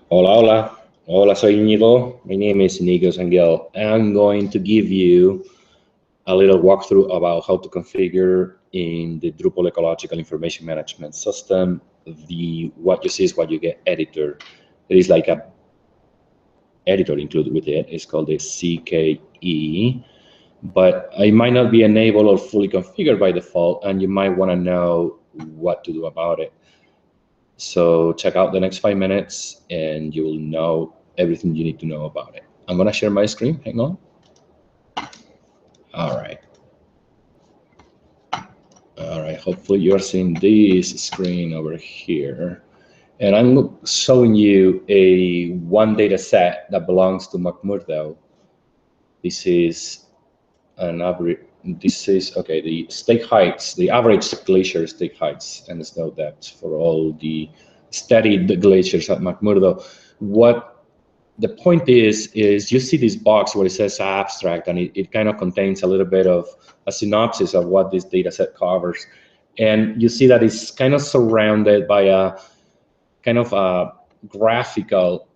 Hola, hola. Hola, soy Íñigo. My name is Íñigo Sangel. I'm going to give you a little walkthrough about how to configure in the Drupal Ecological Information Management System the What-you-see-is-what-you-get editor. There is like a editor included with it. It's called the CKE, but it might not be enabled or fully configured by default, and you might want to know what to do about it. So check out the next 5 minutes and you will know everything you need to know about it. I'm gonna share my screen, hang on. All right, hopefully you're seeing this screen over here. And I'm showing you one data set that belongs to McMurdo. This is an average, okay, the stake heights, the average glacier stake heights and the snow depths for all the studied glaciers at McMurdo. What the point is you see this box where it says abstract, and it kind of contains a little bit of a synopsis of what this data set covers. And you see that it's kind of surrounded by a kind of a graphical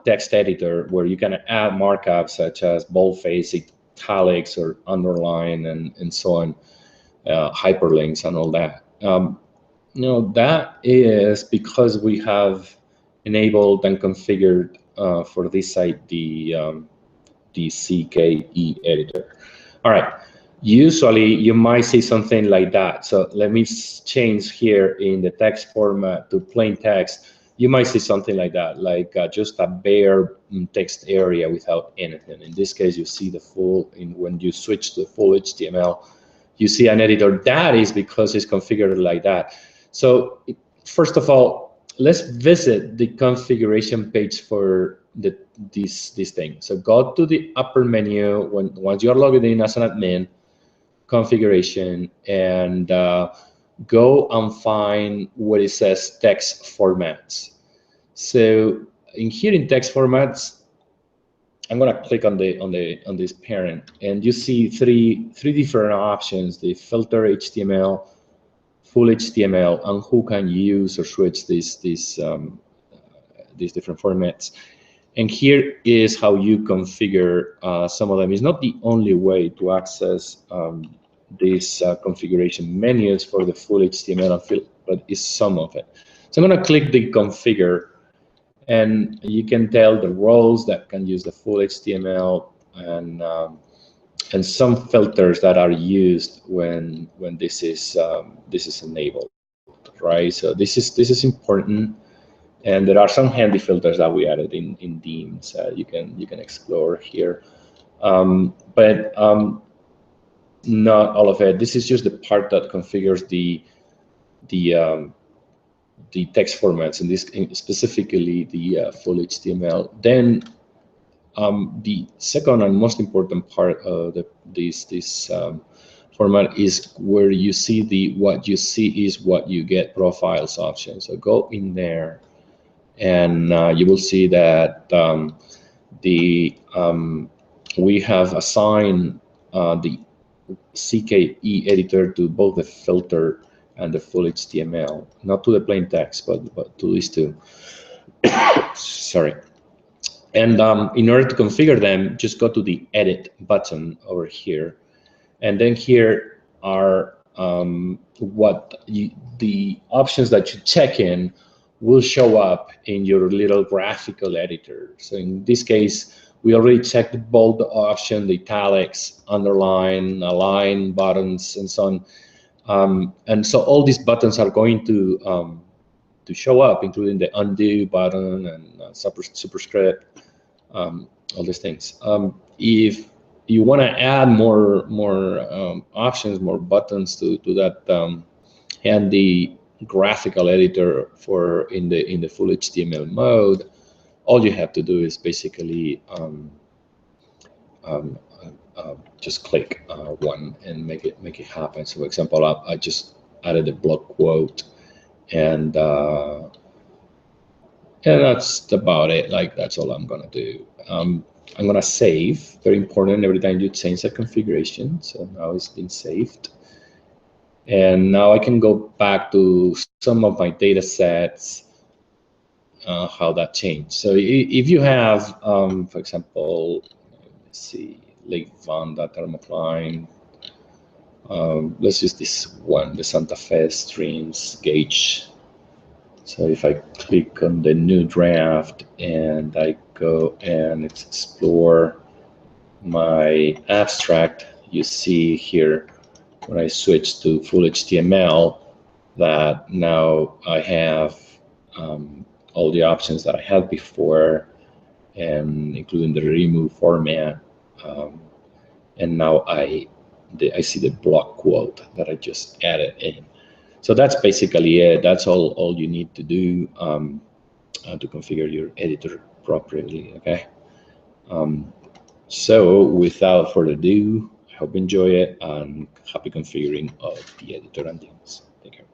text editor where you can add markups such as boldface, italics, or underline, and so on, hyperlinks and all that. That is because we have enabled and configured for this site the CKE editor. All right. Usually you might see something like that. So let me change here in the text format to plain text. You might see something like that, like just a bare text area without anything. In this case, you see the full, when you switch to full HTML, you see an editor. That is because it's configured like that. So first of all, let's visit the configuration page for this thing. So go to the upper menu once you're logged in as an admin, configuration, and go and find what it says text formats. So in here in text formats, I'm gonna click on this parent, and you see three different options: the filter HTML, full HTML, and who can use or switch these different formats. And here is how you configure some of them. It's not the only way to access these configuration menus for the full HTML and fill, but it's some of it. So I'm going to click the configure, and you can tell the roles that can use the full HTML and some filters that are used when this is enabled, right? So this is important. And there are some handy filters that we added in DEIMS. You can explore here, but not all of it. This is just the part that configures the text formats, and this specifically the full HTML. Then the second and most important part of this format is where you see the what you see is what you get profiles option. So go in there, and you will see that we have assigned the CKE editor to both the filter and the full HTML, not to the plain text, but to these two. Sorry. And in order to configure them, just go to the edit button over here, and then here are the options that you check in will show up in your little graphical editor. So in this case, we already checked the bold option, the italics, underline, align buttons, and so on. And so all these buttons are going to show up, including the undo button and superscript, all these things. If you want to add more options, more buttons to that handy graphical editor for in the full HTML mode, all you have to do is basically just click one and make it happen. So, for example, I just added a block quote, and that's about it. Like, that's all I'm gonna do. I'm gonna save. Very important every time you change the configuration. So now it's been saved. And now I can go back to some of my data sets how that changed. So if you have, for example, let's see, Lake Vanda thermocline. Let's use this one, the Santa Fe streams gauge. So if I click on the new draft and I go and explore my abstract, you see here when I switch to full HTML that now I have all the options that I had before, and including the remove format. And now I see the block quote that I just added in. So that's basically it. That's all you need to do to configure your editor properly. Okay. So without further ado, I hope you enjoy it and happy configuring of the editor and DEIMS. Take care.